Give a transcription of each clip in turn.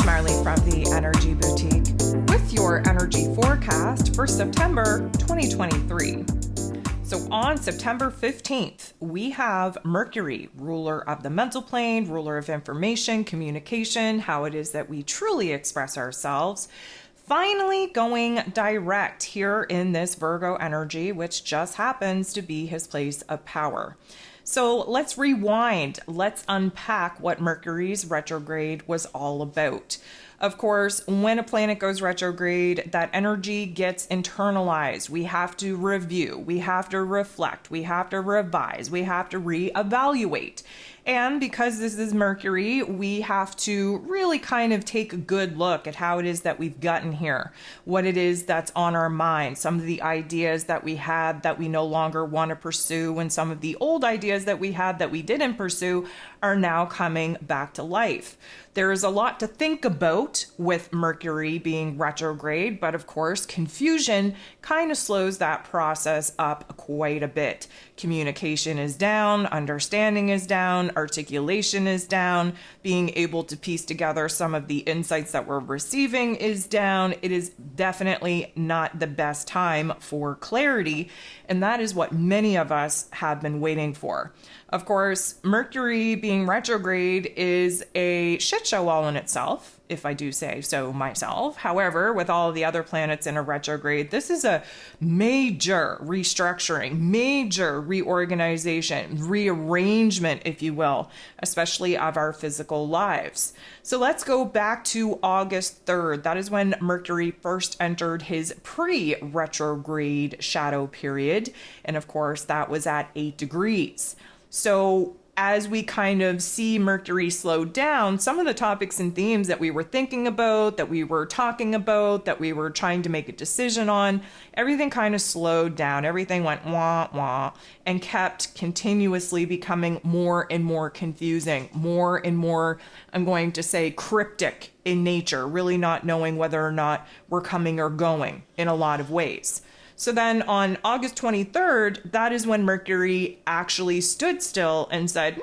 Marley from the Energy Boutique with your energy forecast for September 2023. So on September 15th, we have Mercury, ruler of the mental plane, ruler of information, communication, how it is that we truly express ourselves, finally going direct here in this Virgo energy, which just happens to be his place of power. So let's rewind. Let's unpack what Mercury's retrograde was all about. Of course, when a planet goes retrograde, that energy gets internalized. We have to review, we have to reflect, we have to revise, we have to reevaluate. And because this is Mercury, we have to really kind of take a good look at how it is that we've gotten here, what it is that's on our mind, some of the ideas that we had that we no longer want to pursue, and some of the old ideas that we had that we didn't pursue are now coming back to life. There is a lot to think about with Mercury being retrograde, but of course, confusion kind of slows that process up quite a bit. Communication is down, understanding is down, articulation is down, being able to piece together some of the insights that we're receiving is down. It is definitely not the best time for clarity, and that is what many of us have been waiting for. Of course, Mercury being retrograde is a shit show all in itself, if I do say so myself. However, with all of the other planets in a retrograde, this is a major restructuring, major reorganization, rearrangement, if you will, especially of our physical lives. So let's go back to August 3rd. That is when Mercury first entered his pre-retrograde shadow period. And of course, that was at 8 degrees. So as we kind of see Mercury slow down, some of the topics and themes that we were thinking about, that we were talking about, that we were trying to make a decision on, everything kind of slowed down. Everything went wah, wah, and kept continuously becoming more and more confusing, more and more, I'm going to say, cryptic in nature, really not knowing whether or not we're coming or going in a lot of ways. So then on August 23rd, that is when Mercury actually stood still and said,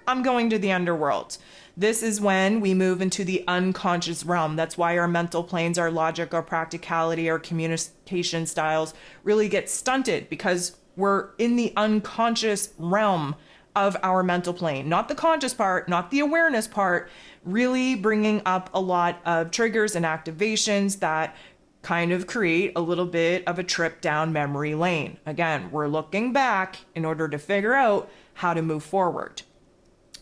I'm going to the underworld. This is when we move into the unconscious realm. That's why our mental planes, our logic, our practicality, our communication styles really get stunted, because we're in the unconscious realm of our mental plane, not the conscious part, not the awareness part, really bringing up a lot of triggers and activations that kind of create a little bit of a trip down memory lane. Again, we're looking back in order to figure out how to move forward.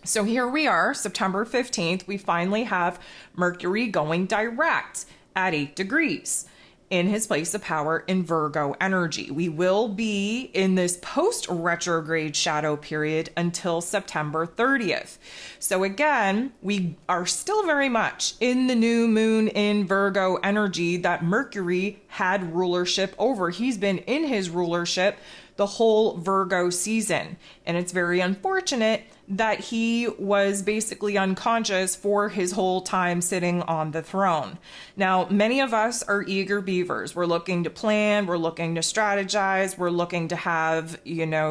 So here we are, September 15th, we finally have Mercury going direct at 8 degrees in his place of power in Virgo energy. We will be in this post-retrograde shadow period until September 30th. So again, we are still very much in the new moon in Virgo energy that Mercury had rulership over. He's been in his rulership the whole Virgo season. And it's very unfortunate that he was basically unconscious for his whole time sitting on the throne. Now, many of us are eager beavers. We're looking to plan, we're looking to strategize, we're looking to have,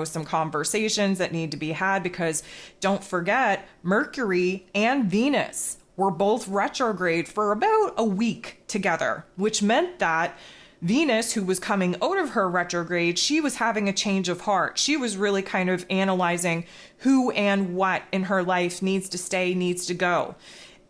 some conversations that need to be had, because don't forget, Mercury and Venus were both retrograde for about a week together, which meant that Venus, who was coming out of her retrograde, she was having a change of heart. She was really kind of analyzing who and what in her life needs to stay, needs to go,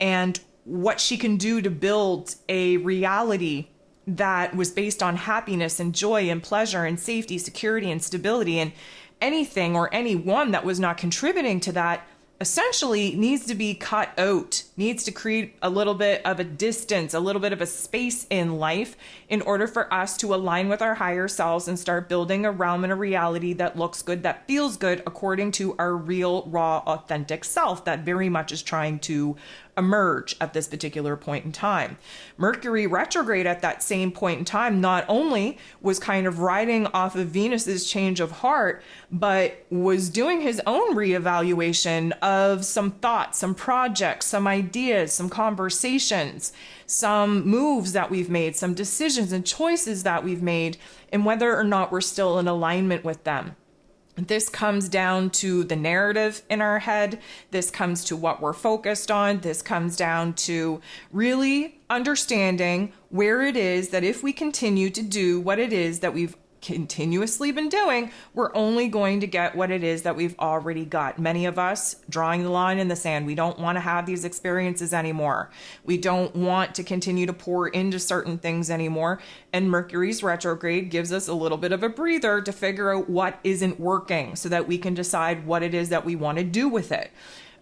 and what she can do to build a reality that was based on happiness and joy and pleasure and safety, security and stability, and anything or anyone that was not contributing to that essentially needs to be cut out, needs to create a little bit of a distance, a little bit of a space in life in order for us to align with our higher selves and start building a realm and a reality that looks good, that feels good according to our real, raw, authentic self that very much is trying to emerge at this particular point in time. Mercury retrograde at that same point in time not only was kind of riding off of Venus's change of heart, but was doing his own reevaluation of some thoughts, some projects, some ideas, some conversations, some moves that we've made, some decisions and choices that we've made, and whether or not we're still in alignment with them. This comes down to the narrative in our head. This comes to what we're focused on. This comes down to really understanding where it is that if we continue to do what it is that we've continuously been doing, we're only going to get what it is that we've already got. Many of us drawing the line in the sand. We don't want to have these experiences anymore. We don't want to continue to pour into certain things anymore. And Mercury's retrograde gives us a little bit of a breather to figure out what isn't working so that we can decide what it is that we want to do with it.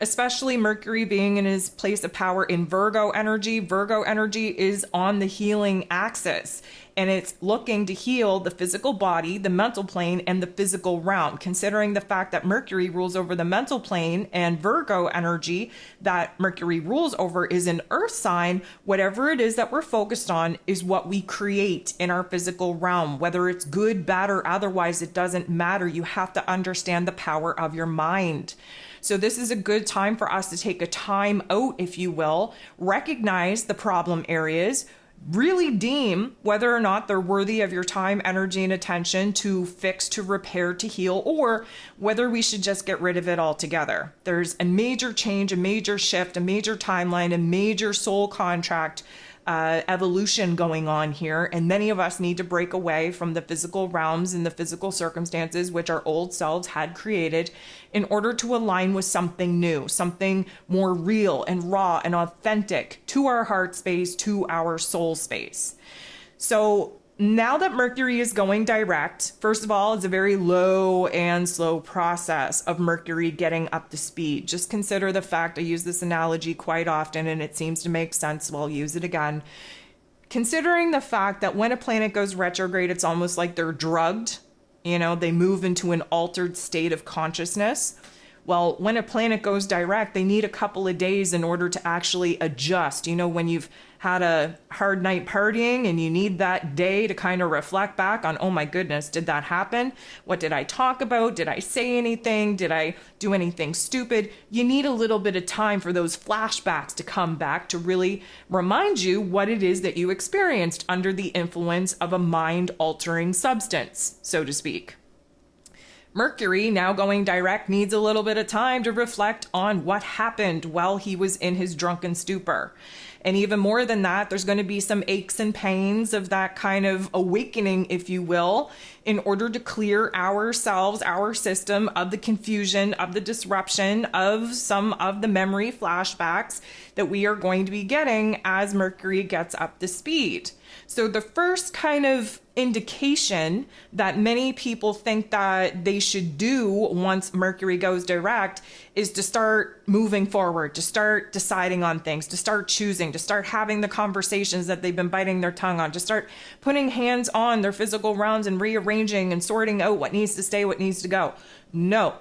Especially Mercury being in his place of power in Virgo energy. Virgo energy is on the healing axis, and it's looking to heal the physical body, the mental plane, and the physical realm. Considering the fact that Mercury rules over the mental plane and Virgo energy that Mercury rules over is an earth sign, whatever it is that we're focused on is what we create in our physical realm. Whether it's good, bad, or otherwise, it doesn't matter. You have to understand the power of your mind. So this is a good time for us to take a time out, if you will, recognize the problem areas, really deem whether or not they're worthy of your time, energy, and attention to fix, to repair, to heal, or whether we should just get rid of it altogether. There's a major change, a major shift, a major timeline, a major soul contract evolution going on here, and many of us need to break away from the physical realms and the physical circumstances which our old selves had created in order to align with something new, something more real and raw and authentic to our heart space, to our soul space. So now that Mercury is going direct, first of all, it's a very low and slow process of Mercury getting up to speed. Just consider the fact, I use this analogy quite often and it seems to make sense, so I'll use it again. Considering the fact that when a planet goes retrograde, it's almost like they're drugged. They move into an altered state of consciousness. Well, when a planet goes direct, they need a couple of days in order to actually adjust. When you've had a hard night partying and you need that day to kind of reflect back on, oh my goodness, did that happen? What did I talk about? Did I say anything? Did I do anything stupid? You need a little bit of time for those flashbacks to come back to really remind you what it is that you experienced under the influence of a mind-altering substance, so to speak. Mercury, now going direct, needs a little bit of time to reflect on what happened while he was in his drunken stupor. And even more than that, there's going to be some aches and pains of that kind of awakening, if you will, in order to clear ourselves, our system of the confusion, of the disruption, of some of the memory flashbacks that we are going to be getting as Mercury gets up to speed. So the first kind of indication that many people think that they should do once Mercury goes direct is to start moving forward, to start deciding on things, to start choosing, to start having the conversations that they've been biting their tongue on, to start putting hands on their physical realms and rearranging and sorting out what needs to stay, what needs to go. No,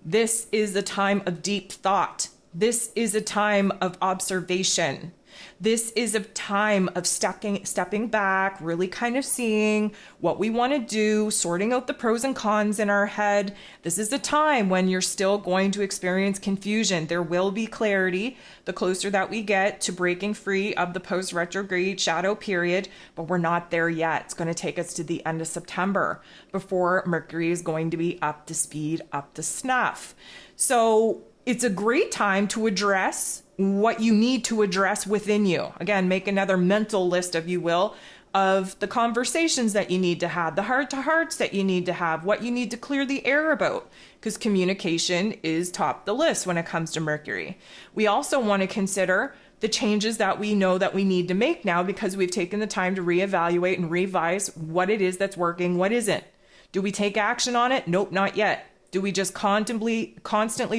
this is a time of deep thought. This is a time of observation. This is a time of stepping back, really kind of seeing what we want to do, sorting out the pros and cons in our head. This is a time when you're still going to experience confusion. There will be clarity the closer that we get to breaking free of the post-retrograde shadow period, but we're not there yet. It's going to take us to the end of September before Mercury is going to be up to speed, up to snuff. So it's a great time to address what you need to address within you. Again, make another mental list, if you will, of the conversations that you need to have, the heart-to-hearts that you need to have, what you need to clear the air about, because communication is top the list when it comes to Mercury. We also want to consider the changes that we know that we need to make now because we've taken the time to reevaluate and revise what it is that's working, what isn't. Do we take action on it? Nope, not yet. Do we just constantly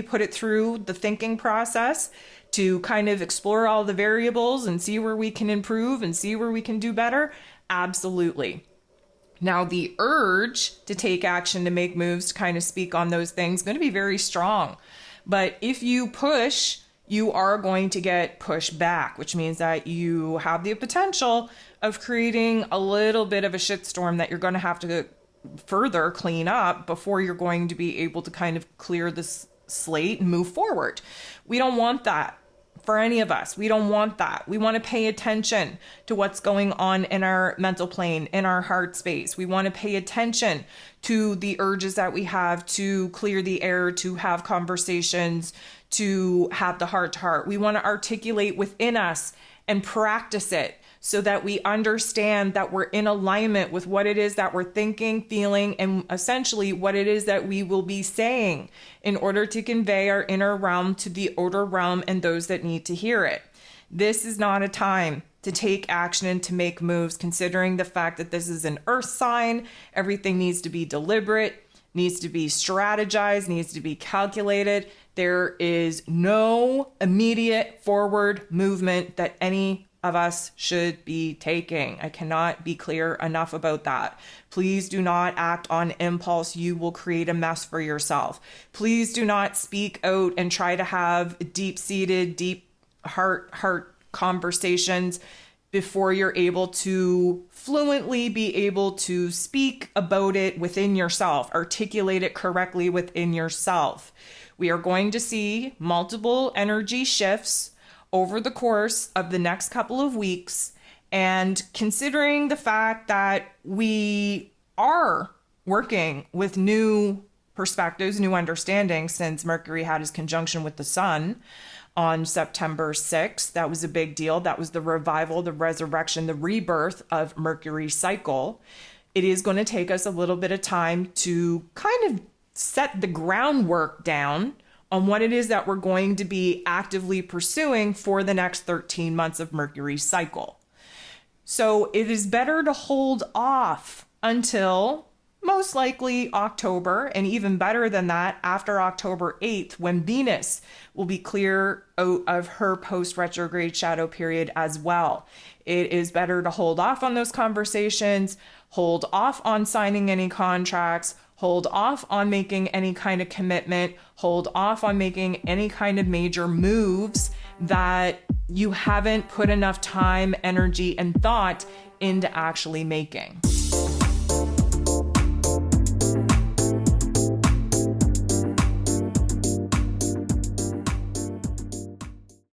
put it through the thinking process to kind of explore all the variables and see where we can improve and see where we can do better? Absolutely. Now, the urge to take action, to make moves, to kind of speak on those things, is going to be very strong. But if you push, you are going to get pushed back, which means that you have the potential of creating a little bit of a shitstorm that you're going to have to further clean up before you're going to be able to kind of clear this slate and move forward. We don't want that for any of us. We don't want that. We want to pay attention to what's going on in our mental plane, in our heart space. We want to pay attention to the urges that we have to clear the air, to have conversations, to have the heart to heart. We want to articulate within us and practice it so that we understand that we're in alignment with what it is that we're thinking, feeling, and essentially what it is that we will be saying in order to convey our inner realm to the outer realm and those that need to hear it. This is not a time to take action and to make moves, considering the fact that this is an earth sign. Everything needs to be deliberate, needs to be strategized, needs to be calculated. There is no immediate forward movement that any of us should be taking. I cannot be clear enough about that. Please do not act on impulse. You will create a mess for yourself. Please do not speak out and try to have deep-seated, deep heart conversations before you're able to fluently be able to speak about it within yourself, articulate it correctly within yourself. We are going to see multiple energy shifts over the course of the next couple of weeks. And considering the fact that we are working with new perspectives, new understandings, since Mercury had his conjunction with the sun on September 6th, that was a big deal. That was the revival, the resurrection, the rebirth of Mercury's cycle. It is going to take us a little bit of time to kind of set the groundwork down on what it is that we're going to be actively pursuing for the next 13 months of Mercury's cycle. So it is better to hold off until most likely October, and even better than that, after October 8th, when Venus will be clear out of her post-retrograde shadow period as well. It is better to hold off on those conversations, hold off on signing any contracts, hold off on making any kind of commitment, hold off on making any kind of major moves that you haven't put enough time, energy, and thought into actually making.